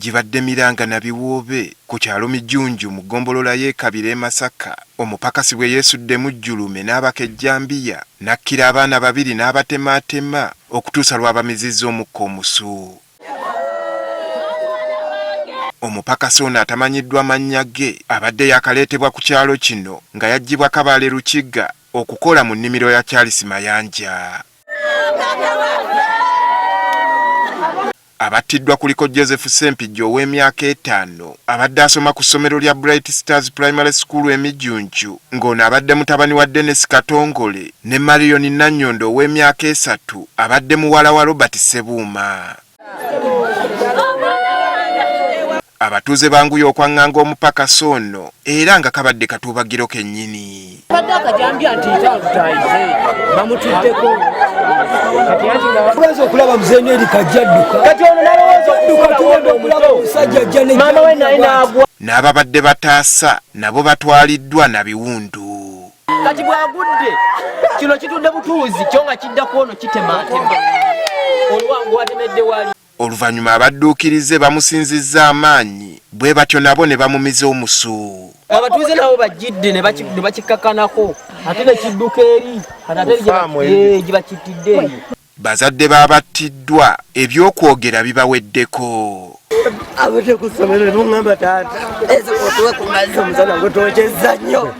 gibadde miranga na biwoobe ku kyalo Mijjunju mu gombolola y'e Kabira e Masaka. Omupakasi bwe yeesuddemu jjulume n'abakejjambiya n'akkira abaana babiri n'abatemyetemye okutuusa lw'abamizizza omukka omusu. Omupakasi ono atamanyiddwa mannya ge abadde yakaleetebwa ku kyalo kino nga yaggyibwa Kabaale Lukiga okukola mu nnimiro ya Charles Mayanja. Abattiddwa kuliko Joseph Sempijja ow'emyaka 5 abadde asoma ku ssomero lya Bright Stars Primary School e Mijjunju ng'ono abadde mutabani wa Dennis Katongole ne Marion Nannyondo ow'emyaka 3 abadde muwala wa Robert Sebuuma. Abatuuze banguya okwaŋŋanga omupakasi ono era nga kabadde katuubagiro kennyini. N'ababadde bataasa nabo batwaliddwa na biwundu. Kati bwagudde kino kitudde butuuzi kyo nga kiddako ono kitemaatema oluwangu watemedde wali. Oluvannyuma abadduukirize bamusinzizza amaanyi bwe batyo nabo ne bamumiza omusu. Abatuuze nabo bajjidde ne bakikkakanako ate ne kidduka eri ate gibakittidde eyo. Bazadde baabattiddwa ebyokwogera bibaweddeko. Abate ku ssomero n'ungamba taata ezikotuwe ku mazzi omusana gutookyezza nnyo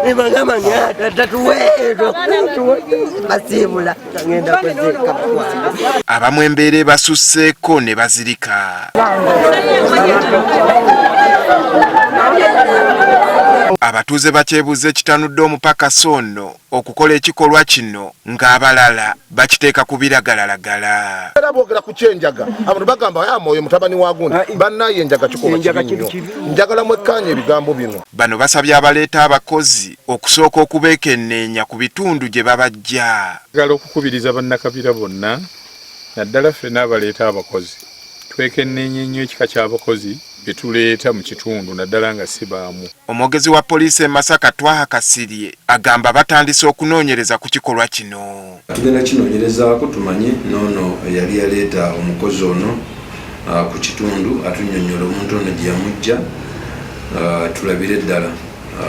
nebagamba ng'ataata tuweero basiibula ngenda kweziika. Abamu embeera basusseeko ne bazirika. Abatuuze bakyebuuza ekitanudde omupakasi ono okukola ekikolwa kino ng'abalala bakiteeka ku biragalalagala. Era boogera ku kyenjaga abantu bagamba amwoyo mutabani wa gundi bannaye enjaga kikola kibi nnyo. Njagala mwekkaanya ebigambo bino. Bano basabye abaleeta abakozi okusooka okubeekenneenya ku bitundu gye babajja. Njagala okukubiriza bannakabira bonna naddala ffenna abaleeta abakozi twekenneenye nnyo ekika ky'abakozi betuleeta mu kitundu naddala nga si baamu. Omwogezi wa poliisi e Masaka Kasirye agamba batandise okunoonyereza ku kikolwa kino. Tugenda kinoonyerezaako tumanye noono yali yaleeta omukozi ono ku kitundu atunnyonnyola omuntu ono gye yamujja tulabire ddala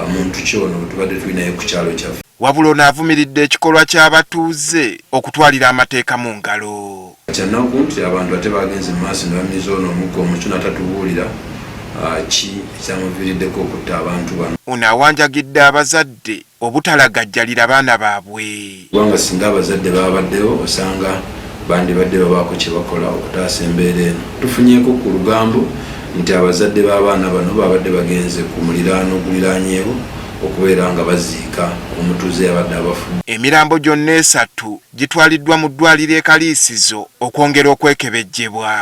muntu ki ono bwe tubadde tulinaye ku kyalo kyaffe. Wabula ono avumiridde ekikolwa ky'abatuuze okutwalira amateeka mu ngalo. Kyannaku nti abantu ate bagenze mu maaso ne bamiriza ono omukka omusu n'atatubuulira ki ekyamuviiriddeko okutta abantu bano. Ono awanjagidde abazadde obutalagajjalira baana baabwe. Kubanga singa abazadde babaddewo osanga bandibadde babaako kye bakola okutaasa embeera eno. Tufunyeeko ku lugambo nti abazadde b'abaana bano babadde bagenze ku muliraano oguliraanyeewo okubeera nga baziika omutuuze yabadde abafudde. Emirambo gyonna 3 gitwaliddwa mu ddwaliro e Kaliisizo okwongera okwekebejjebwa.